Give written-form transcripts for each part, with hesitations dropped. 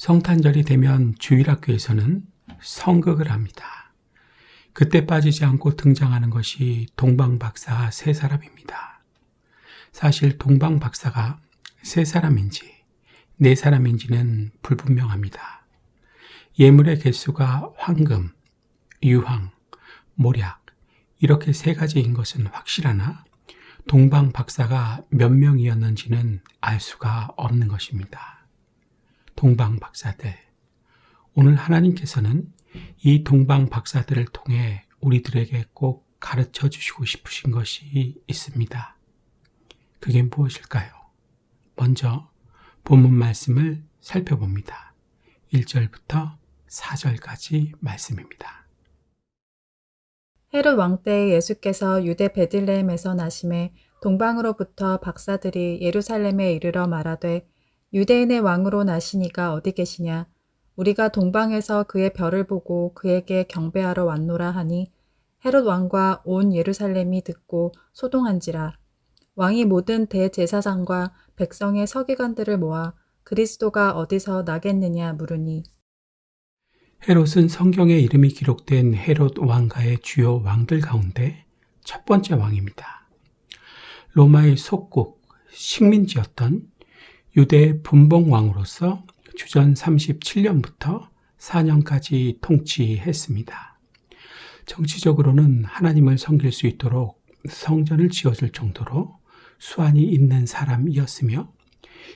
성탄절이 되면 주일학교에서는 성극을 합니다. 그때 빠지지 않고 등장하는 것이 동방박사 세 사람입니다. 사실 동방박사가 세 사람인지 네 사람인지는 불분명합니다. 예물의 개수가 황금, 유황, 모략 이렇게 세 가지인 것은 확실하나 동방박사가 몇 명이었는지는 알 수가 없는 것입니다. 동방박사들, 오늘 하나님께서는 이 동방박사들을 통해 우리들에게 꼭 가르쳐 주시고 싶으신 것이 있습니다. 그게 무엇일까요? 먼저 본문 말씀을 살펴봅니다. 1절부터 4절까지 말씀입니다. 헤롯 왕 때에 예수께서 유대 베들레헴에서 나심에 동방으로부터 박사들이 예루살렘에 이르러 말하되 유대인의 왕으로 나시니가 어디 계시냐? 우리가 동방에서 그의 별을 보고 그에게 경배하러 왔노라 하니 헤롯 왕과 온 예루살렘이 듣고 소동한지라. 왕이 모든 대제사장과 백성의 서기관들을 모아 그리스도가 어디서 나겠느냐 물으니 헤롯은 성경에 이름이 기록된 헤롯 왕가의 주요 왕들 가운데 첫 번째 왕입니다. 로마의 속국, 식민지였던 유대의 분봉왕으로서 주전 37년부터 4년까지 통치했습니다. 정치적으로는 하나님을 섬길 수 있도록 성전을 지어줄 정도로 수완이 있는 사람이었으며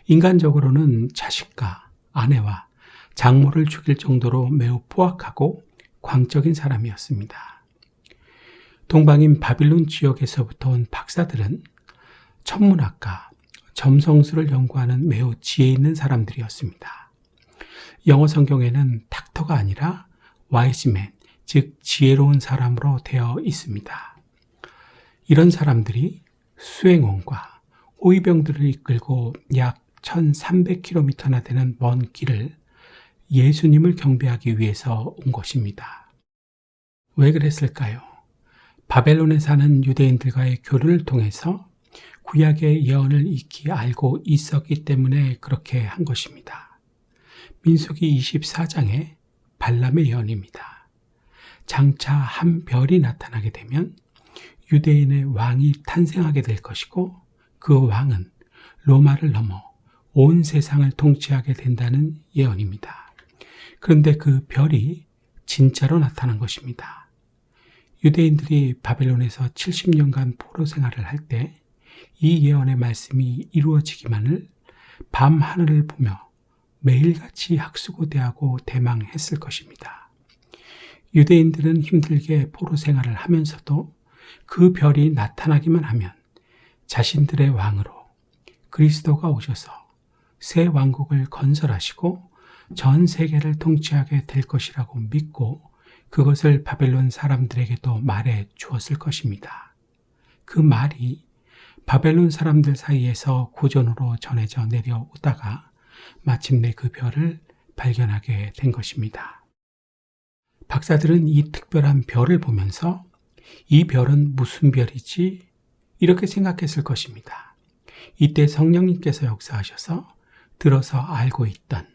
인간적으로는 자식과 아내와 장모를 죽일 정도로 매우 포악하고 광적인 사람이었습니다. 동방인 바빌론 지역에서부터 온 박사들은 천문학과, 점성술을 연구하는 매우 지혜 있는 사람들이었습니다. 영어 성경에는 닥터가 아니라 와이즈맨, 즉 지혜로운 사람으로 되어 있습니다. 이런 사람들이 수행원과 호위병들을 이끌고 약 1300km나 되는 먼 길을 예수님을 경배하기 위해서 온 것입니다. 왜 그랬을까요? 바벨론에 사는 유대인들과의 교류를 통해서 구약의 예언을 익히 알고 있었기 때문에 그렇게 한 것입니다. 민수기 24장의 발람의 예언입니다. 장차 한 별이 나타나게 되면 유대인의 왕이 탄생하게 될 것이고 그 왕은 로마를 넘어 온 세상을 통치하게 된다는 예언입니다. 그런데 그 별이 진짜로 나타난 것입니다. 유대인들이 바벨론에서 70년간 포로 생활을 할 때 이 예언의 말씀이 이루어지기만을 밤 하늘을 보며 매일같이 학수고대하고 대망했을 것입니다. 유대인들은 힘들게 포로 생활을 하면서도 그 별이 나타나기만 하면 자신들의 왕으로 그리스도가 오셔서 새 왕국을 건설하시고 전 세계를 통치하게 될 것이라고 믿고 그것을 바벨론 사람들에게도 말해 주었을 것입니다. 그 말이 바벨론 사람들 사이에서 고전으로 전해져 내려오다가 마침내 그 별을 발견하게 된 것입니다. 박사들은 이 특별한 별을 보면서 이 별은 무슨 별이지? 이렇게 생각했을 것입니다. 이때 성령님께서 역사하셔서 들어서 알고 있던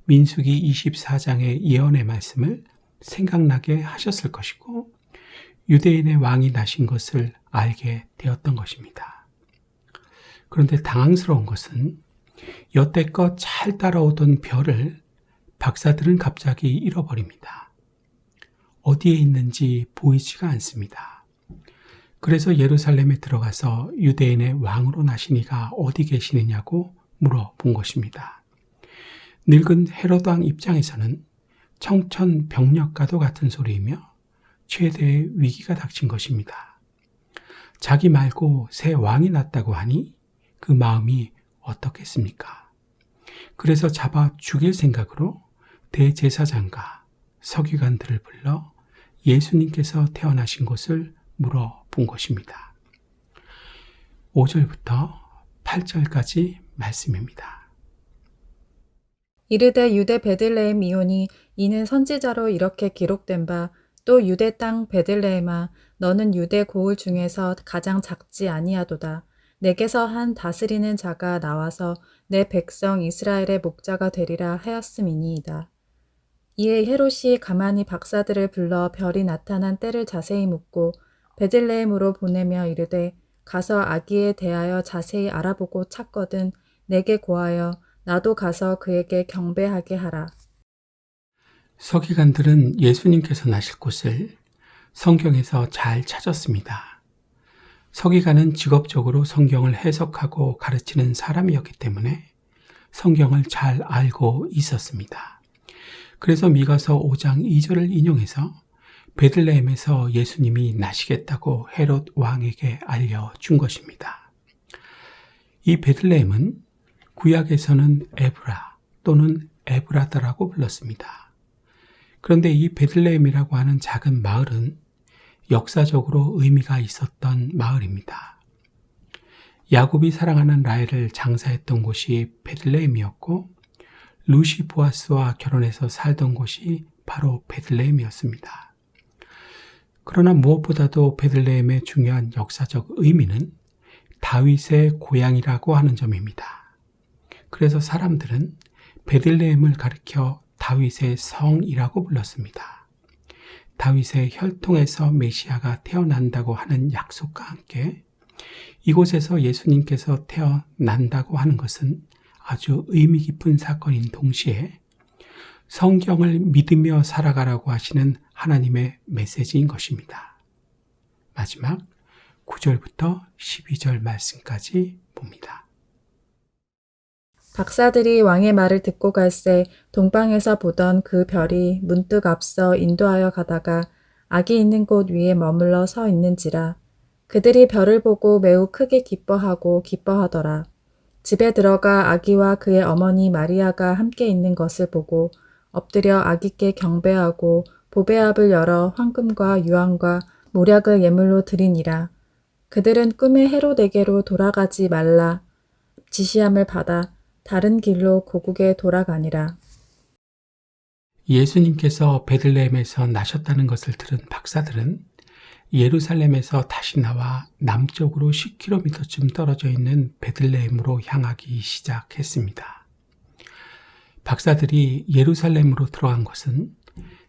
민수기 24장의 예언의 말씀을 생각나게 하셨을 것이고 유대인의 왕이 나신 것을 알게 되었던 것입니다. 그런데 당황스러운 것은 여태껏 잘 따라오던 별을 박사들은 갑자기 잃어버립니다. 어디에 있는지 보이지가 않습니다. 그래서 예루살렘에 들어가서 유대인의 왕으로 나시니가 어디 계시느냐고 물어본 것입니다. 늙은 헤롯 왕 입장에서는 청천벽력과도 같은 소리이며 최대의 위기가 닥친 것입니다. 자기 말고 새 왕이 났다고 하니 그 마음이 어떻겠습니까? 그래서 잡아 죽일 생각으로 대제사장과 서기관들을 불러 예수님께서 태어나신 곳을 물어본 것입니다. 5절부터 8절까지 말씀입니다. 이르되 유대 베들레헴 이오니 이는 선지자로 이렇게 기록된 바 또 유대 땅 베들레헴아 너는 유대 고을 중에서 가장 작지 아니하도다. 내게서 한 다스리는 자가 나와서 내 백성 이스라엘의 목자가 되리라 하였음이니이다. 이에 헤롯이 가만히 박사들을 불러 별이 나타난 때를 자세히 묻고 베들레헴으로 보내며 이르되 가서 아기에 대하여 자세히 알아보고 찾거든 내게 고하여 나도 가서 그에게 경배하게 하라. 서기관들은 예수님께서 나실 곳을 성경에서 잘 찾았습니다. 서기관은 직업적으로 성경을 해석하고 가르치는 사람이었기 때문에 성경을 잘 알고 있었습니다. 그래서 미가서 5장 2절을 인용해서 베들레헴에서 예수님이 나시겠다고 헤롯 왕에게 알려준 것입니다. 이 베들레헴은 구약에서는 에브라 또는 에브라다라고 불렀습니다. 그런데 이 베들레헴이라고 하는 작은 마을은 역사적으로 의미가 있었던 마을입니다. 야곱이 사랑하는 라헬을 장사했던 곳이 베들레헴이었고 루시 보아스와 결혼해서 살던 곳이 바로 베들레헴이었습니다. 그러나 무엇보다도 베들레헴의 중요한 역사적 의미는 다윗의 고향이라고 하는 점입니다. 그래서 사람들은 베들레헴을 가리켜 다윗의 성이라고 불렀습니다. 다윗의 혈통에서 메시아가 태어난다고 하는 약속과 함께 이곳에서 예수님께서 태어난다고 하는 것은 아주 의미 깊은 사건인 동시에 성경을 믿으며 살아가라고 하시는 하나님의 메시지인 것입니다. 마지막 9절부터 12절 말씀까지 봅니다. 박사들이 왕의 말을 듣고 갈새 동방에서 보던 그 별이 문득 앞서 인도하여 가다가 아기 있는 곳 위에 머물러 서 있는지라. 그들이 별을 보고 매우 크게 기뻐하더라. 집에 들어가 아기와 그의 어머니 마리아가 함께 있는 것을 보고 엎드려 아기께 경배하고 보배압을 열어 황금과 유황과 모략을 예물로 드리니라. 그들은 꿈에 헤롯에게로 돌아가지 말라 지시함을 받아 다른 길로 고국에 돌아가니라. 예수님께서 베들레헴에서 나셨다는 것을 들은 박사들은 예루살렘에서 다시 나와 남쪽으로 10km쯤 떨어져 있는 베들레헴으로 향하기 시작했습니다. 박사들이 예루살렘으로 들어간 것은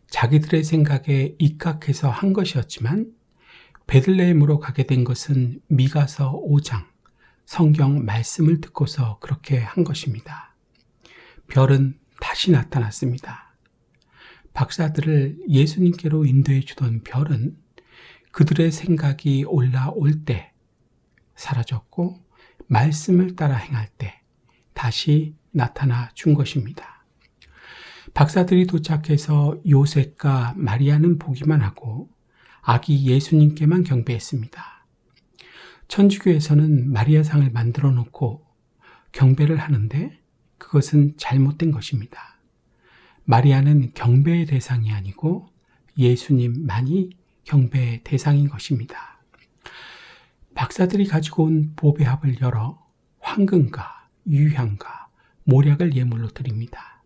자기들의 생각에 입각해서 한 것이었지만 베들레헴으로 가게 된 것은 미가서 5장 성경 말씀을 듣고서 그렇게 한 것입니다. 별은 다시 나타났습니다. 박사들을 예수님께로 인도해 주던 별은 그들의 생각이 올라올 때 사라졌고 말씀을 따라 행할 때 다시 나타나 준 것입니다. 박사들이 도착해서 요셉과 마리아는 보기만 하고 아기 예수님께만 경배했습니다. 천주교에서는 마리아상을 만들어 놓고 경배를 하는데 그것은 잘못된 것입니다. 마리아는 경배의 대상이 아니고 예수님만이 경배의 대상인 것입니다. 박사들이 가지고 온 보배합을 열어 황금과 유향과 모략을 예물로 드립니다.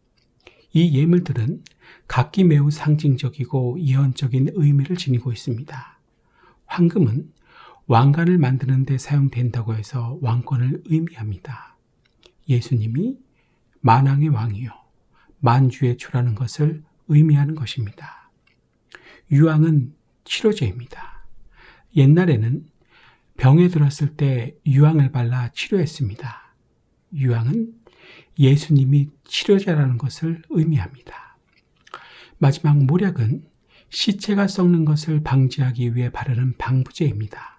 이 예물들은 각기 매우 상징적이고 예언적인 의미를 지니고 있습니다. 황금은 왕관을 만드는 데 사용된다고 해서 왕권을 의미합니다. 예수님이 만왕의 왕이요 만주의 주라는 것을 의미하는 것입니다. 유황은 치료제입니다. 옛날에는 병에 들었을 때 유황을 발라 치료했습니다. 유황은 예수님이 치료자라는 것을 의미합니다. 마지막 모략은 시체가 썩는 것을 방지하기 위해 바르는 방부제입니다.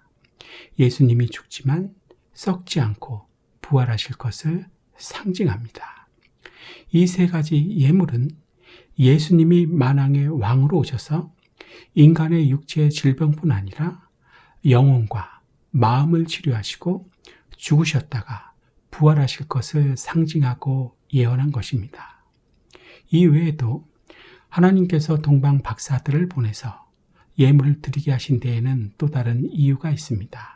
예수님이 죽지만 썩지 않고 부활하실 것을 상징합니다. 이 세 가지 예물은 예수님이 만왕의 왕으로 오셔서 인간의 육체의 질병뿐 아니라 영혼과 마음을 치료하시고 죽으셨다가 부활하실 것을 상징하고 예언한 것입니다. 이 외에도 하나님께서 동방 박사들을 보내서 예물을 드리게 하신 데에는 또 다른 이유가 있습니다.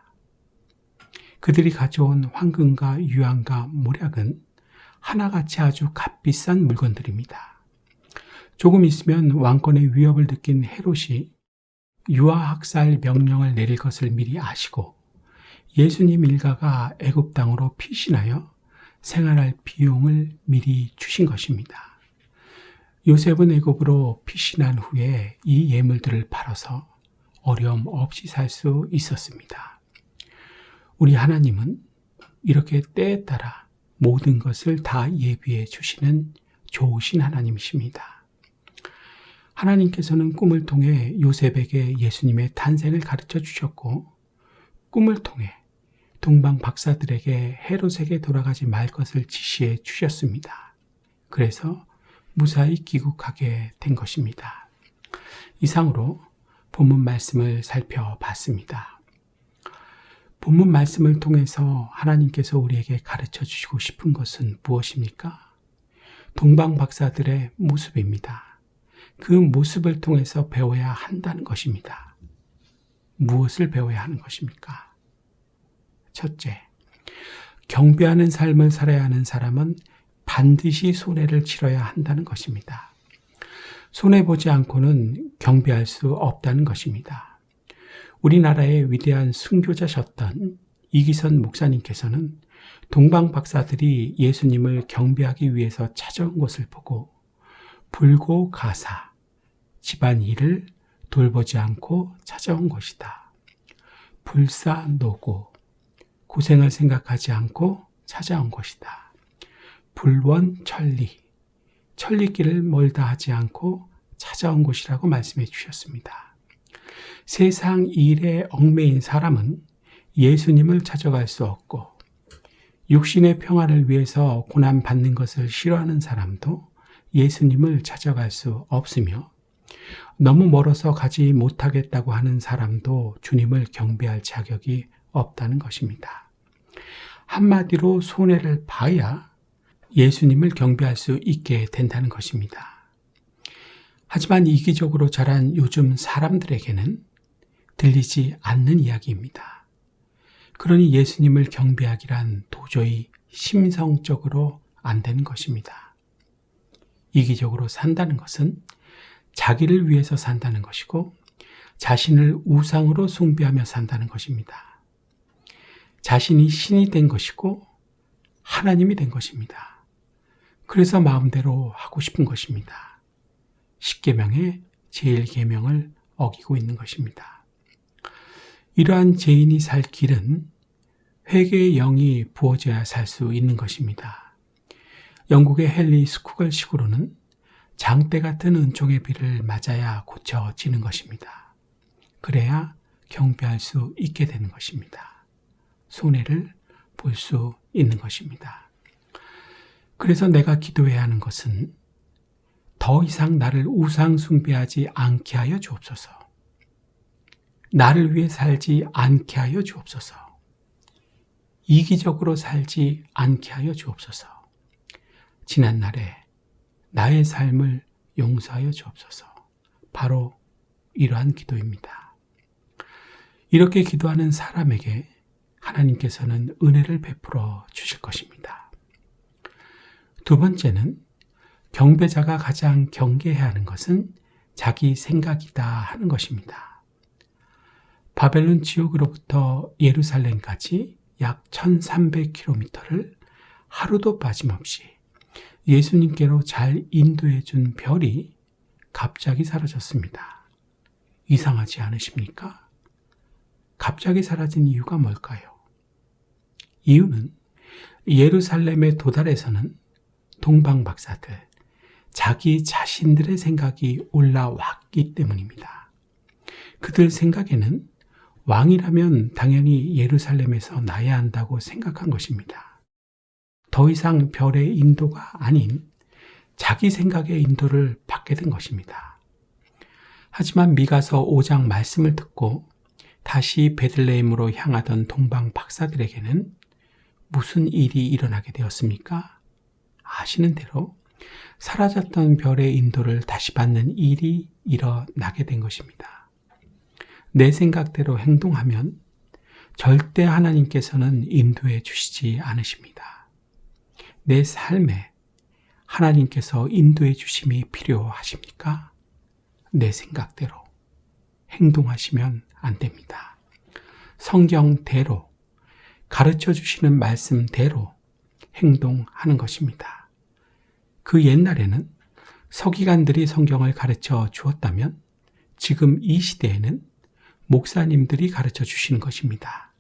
그들이 가져온 황금과 유황과 모략은 하나같이 아주 값비싼 물건들입니다. 조금 있으면 왕권의 위협을 느낀 헤롯이 유아학살 명령을 내릴 것을 미리 아시고 예수님 일가가 애굽 땅으로 피신하여 생활할 비용을 미리 주신 것입니다. 요셉은 애굽으로 피신한 후에 이 예물들을 팔아서 어려움 없이 살 수 있었습니다. 우리 하나님은 이렇게 때에 따라 모든 것을 다 예비해 주시는 좋으신 하나님이십니다. 하나님께서는 꿈을 통해 요셉에게 예수님의 탄생을 가르쳐 주셨고, 꿈을 통해 동방 박사들에게 헤롯에게 돌아가지 말 것을 지시해 주셨습니다. 그래서 무사히 귀국하게 된 것입니다. 이상으로 본문 말씀을 살펴봤습니다. 본문 말씀을 통해서 하나님께서 우리에게 가르쳐 주시고 싶은 것은 무엇입니까? 동방 박사들의 모습입니다. 그 모습을 통해서 배워야 한다는 것입니다. 무엇을 배워야 하는 것입니까? 첫째, 경배하는 삶을 살아야 하는 사람은 반드시 손해를 치러야 한다는 것입니다. 손해보지 않고는 경배할 수 없다는 것입니다. 우리나라의 위대한 순교자셨던 이기선 목사님께서는 동방 박사들이 예수님을 경배하기 위해서 찾아온 것을 보고 불고 가사, 집안 일을 돌보지 않고 찾아온 것이다. 불사노고, 고생을 생각하지 않고 찾아온 것이다. 불원천리, 천리길을 멀다 하지 않고 찾아온 것이라고 말씀해 주셨습니다. 세상 일에 얽매인 사람은 예수님을 찾아갈 수 없고, 육신의 평안을 위해서 고난받는 것을 싫어하는 사람도 예수님을 찾아갈 수 없으며, 너무 멀어서 가지 못하겠다고 하는 사람도 주님을 경배할 자격이 없다는 것입니다. 한마디로 손해를 봐야 예수님을 경배할 수 있게 된다는 것입니다. 하지만 이기적으로 자란 요즘 사람들에게는 들리지 않는 이야기입니다. 그러니 예수님을 경배하기란 도저히 심성적으로 안 되는 것입니다. 이기적으로 산다는 것은 자기를 위해서 산다는 것이고, 자신을 우상으로 숭배하며 산다는 것입니다. 자신이 신이 된 것이고 하나님이 된 것입니다. 그래서 마음대로 하고 싶은 것입니다. 십계명의 제1계명을 어기고 있는 것입니다. 이러한 죄인이 살 길은 회개의 영이 부어져야 살 수 있는 것입니다. 영국의 헨리 스쿠걸식으로는 장대 같은 은총의 비를 맞아야 고쳐지는 것입니다. 그래야 경배할 수 있게 되는 것입니다. 손해를 볼 수 있는 것입니다. 그래서 내가 기도해야 하는 것은 더 이상 나를 우상 숭배하지 않게 하여 주옵소서. 나를 위해 살지 않게 하여 주옵소서. 이기적으로 살지 않게 하여 주옵소서. 지난날에 나의 삶을 용서하여 주옵소서. 바로 이러한 기도입니다. 이렇게 기도하는 사람에게 하나님께서는 은혜를 베풀어 주실 것입니다. 두 번째는 경배자가 가장 경계해야 하는 것은 자기 생각이다 하는 것입니다. 바벨론 지옥으로부터 예루살렘까지 약 1300km를 하루도 빠짐없이 예수님께로 잘 인도해 준 별이 갑자기 사라졌습니다. 이상하지 않으십니까? 갑자기 사라진 이유가 뭘까요? 이유는 예루살렘에 도달해서는 동방 박사들, 자기 자신들의 생각이 올라왔기 때문입니다. 그들 생각에는 왕이라면 당연히 예루살렘에서 나야 한다고 생각한 것입니다. 더 이상 별의 인도가 아닌 자기 생각의 인도를 받게 된 것입니다. 하지만 미가서 5장 말씀을 듣고 다시 베들레헴으로 향하던 동방 박사들에게는 무슨 일이 일어나게 되었습니까? 아시는 대로 사라졌던 별의 인도를 다시 받는 일이 일어나게 된 것입니다. 내 생각대로 행동하면 절대 하나님께서는 인도해 주시지 않으십니다. 내 삶에 하나님께서 인도해 주심이 필요하십니까? 내 생각대로 행동하시면 안 됩니다. 성경대로 가르쳐 주시는 말씀대로 행동하는 것입니다. 그 옛날에는 서기관들이 성경을 가르쳐 주었다면 지금 이 시대에는 목사님들이 가르쳐 주시는 것입니다.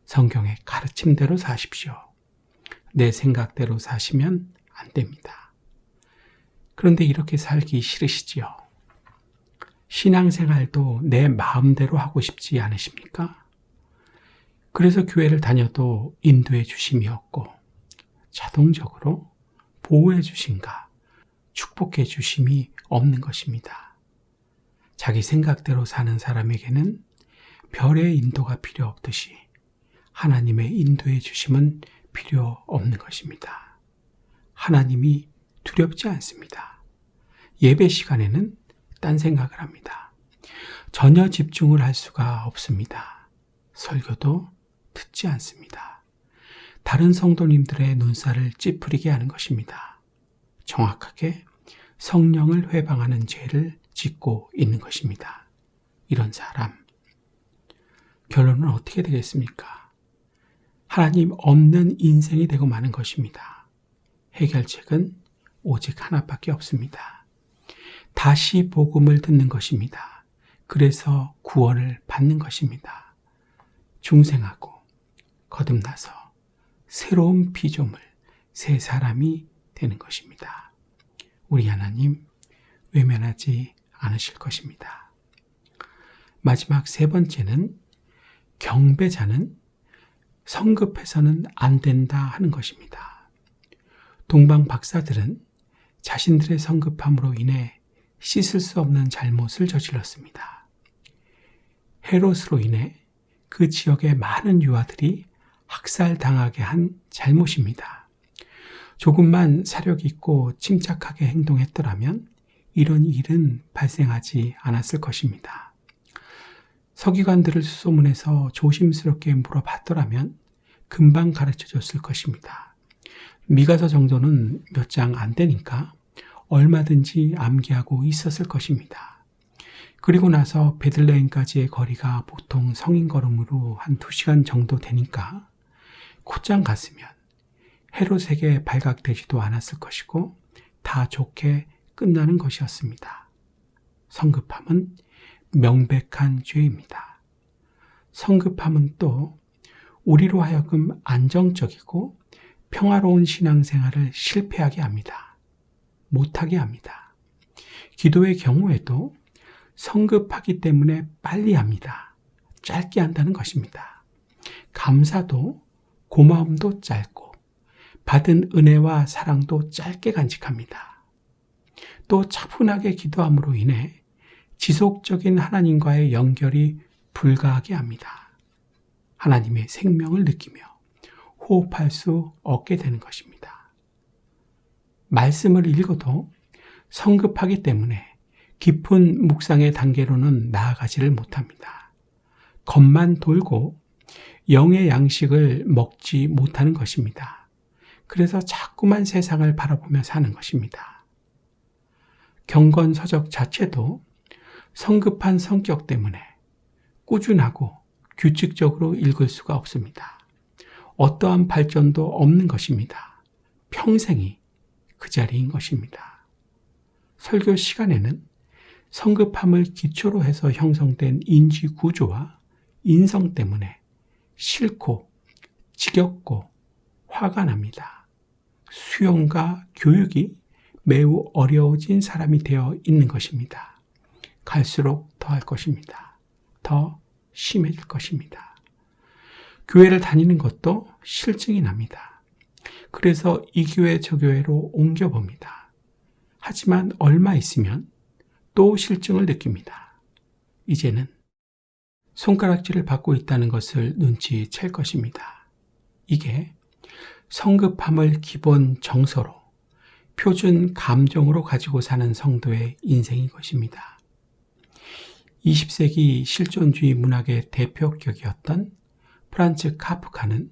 성경의 가르침대로 사십시오. 내 생각대로 사시면 안 됩니다. 그런데 이렇게 살기 싫으시지요? 신앙생활도 내 마음대로 하고 싶지 않으십니까? 그래서 교회를 다녀도 인도해 주심이 없고 자동적으로 보호해 주심과 축복해 주심이 없는 것입니다. 자기 생각대로 사는 사람에게는 별의 인도가 필요 없듯이 하나님의 인도해 주심은 필요 없는 것입니다. 하나님이 두렵지 않습니다. 예배 시간에는 딴 생각을 합니다. 전혀 집중을 할 수가 없습니다. 설교도 듣지 않습니다. 다른 성도님들의 눈살을 찌푸리게 하는 것입니다. 정확하게 성령을 회방하는 죄를 짓고 있는 것입니다. 이런 사람, 결론은 어떻게 되겠습니까? 하나님 없는 인생이 되고 마는 것입니다. 해결책은 오직 하나밖에 없습니다. 다시 복음을 듣는 것입니다. 그래서 구원을 받는 것입니다. 중생하고 거듭나서 새로운 피조물, 새 사람이 되는 것입니다. 우리 하나님 외면하지 않으실 것입니다. 마지막 세 번째는 경배자는 성급해서는 안 된다 하는 것입니다. 동방 박사들은 자신들의 성급함으로 인해 씻을 수 없는 잘못을 저질렀습니다. 헤롯으로 인해 그 지역의 많은 유아들이 학살당하게 한 잘못입니다. 조금만 사력 있고 침착하게 행동했더라면 이런 일은 발생하지 않았을 것입니다. 서기관들을 수소문해서 조심스럽게 물어봤더라면 금방 가르쳐줬을 것입니다. 미가서 정도는 몇 장 안 되니까 얼마든지 암기하고 있었을 것입니다. 그리고 나서 베들레헴까지의 거리가 보통 성인 걸음으로 한 2시간 정도 되니까 곧장 갔으면 헤롯에게 발각되지도 않았을 것이고 다 좋게 끝나는 것이었습니다. 성급함은 명백한 죄입니다. 성급함은 또 우리로 하여금 안정적이고 평화로운 신앙생활을 실패하게 합니다. 못하게 합니다. 기도의 경우에도 성급하기 때문에 빨리 합니다. 짧게 한다는 것입니다. 감사도 고마움도 짧고 받은 은혜와 사랑도 짧게 간직합니다. 또 차분하게 기도함으로 인해 지속적인 하나님과의 연결이 불가하게 합니다. 하나님의 생명을 느끼며 호흡할 수 없게 되는 것입니다. 말씀을 읽어도 성급하기 때문에 깊은 묵상의 단계로는 나아가지를 못합니다. 겉만 돌고 영의 양식을 먹지 못하는 것입니다. 그래서 자꾸만 세상을 바라보며 사는 것입니다. 경건서적 자체도 성급한 성격 때문에 꾸준하고 규칙적으로 읽을 수가 없습니다. 어떠한 발전도 없는 것입니다. 평생이 그 자리인 것입니다. 설교 시간에는 성급함을 기초로 해서 형성된 인지 구조와 인성 때문에 싫고 지겹고 화가 납니다. 수용과 교육이 매우 어려워진 사람이 되어 있는 것입니다. 갈수록 더할 것입니다. 더 심해질 것입니다. 교회를 다니는 것도 실증이 납니다. 그래서 이 교회 저 교회로 옮겨봅니다. 하지만 얼마 있으면 또 실증을 느낍니다. 이제는 손가락질을 받고 있다는 것을 눈치챌 것입니다. 이게 성급함을 기본 정서로 표준 감정으로 가지고 사는 성도의 인생인 것입니다. 20세기 실존주의 문학의 대표격이었던 프란츠 카프카는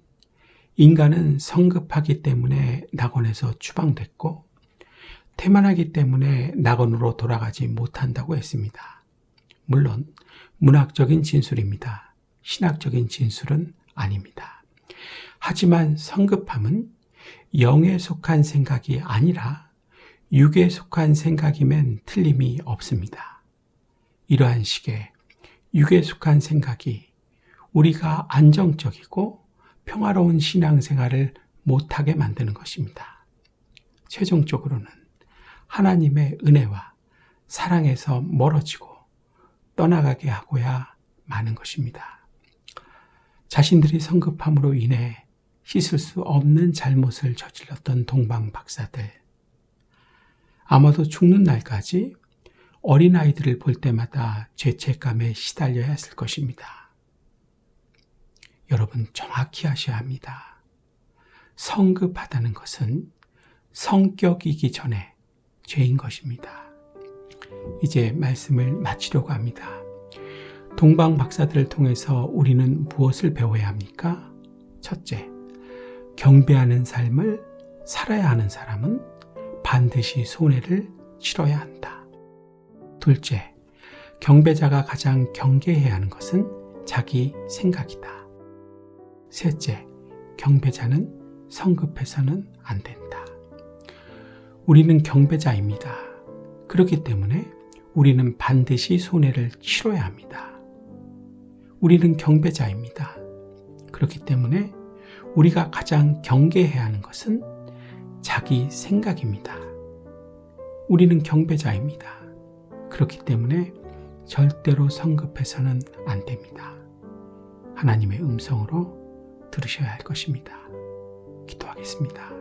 인간은 성급하기 때문에 낙원에서 추방됐고 태만하기 때문에 낙원으로 돌아가지 못한다고 했습니다. 물론 문학적인 진술입니다. 신학적인 진술은 아닙니다. 하지만 성급함은 영에 속한 생각이 아니라 육에 속한 생각이면 틀림이 없습니다. 이러한 식의 육에 속한 생각이 우리가 안정적이고 평화로운 신앙생활을 못하게 만드는 것입니다. 최종적으로는 하나님의 은혜와 사랑에서 멀어지고 떠나가게 하고야 마는 것입니다. 자신들이 성급함으로 인해 씻을 수 없는 잘못을 저질렀던 동방 박사들, 아마도 죽는 날까지 어린아이들을 볼 때마다 죄책감에 시달려야 했을 것입니다. 여러분, 정확히 아셔야 합니다. 성급하다는 것은 성격이기 전에 죄인 것입니다. 이제 말씀을 마치려고 합니다. 동방 박사들을 통해서 우리는 무엇을 배워야 합니까? 첫째, 경배하는 삶을 살아야 하는 사람은 반드시 손해를 치러야 한다. 둘째, 경배자가 가장 경계해야 하는 것은 자기 생각이다. 셋째, 경배자는 성급해서는 안 된다. 우리는 경배자입니다. 그렇기 때문에 우리는 반드시 손해를 치러야 합니다. 우리는 경배자입니다. 그렇기 때문에 우리가 가장 경계해야 하는 것은 자기 생각입니다. 우리는 경배자입니다. 그렇기 때문에 절대로 성급해서는 안 됩니다. 하나님의 음성으로 들으셔야 할 것입니다. 기도하겠습니다.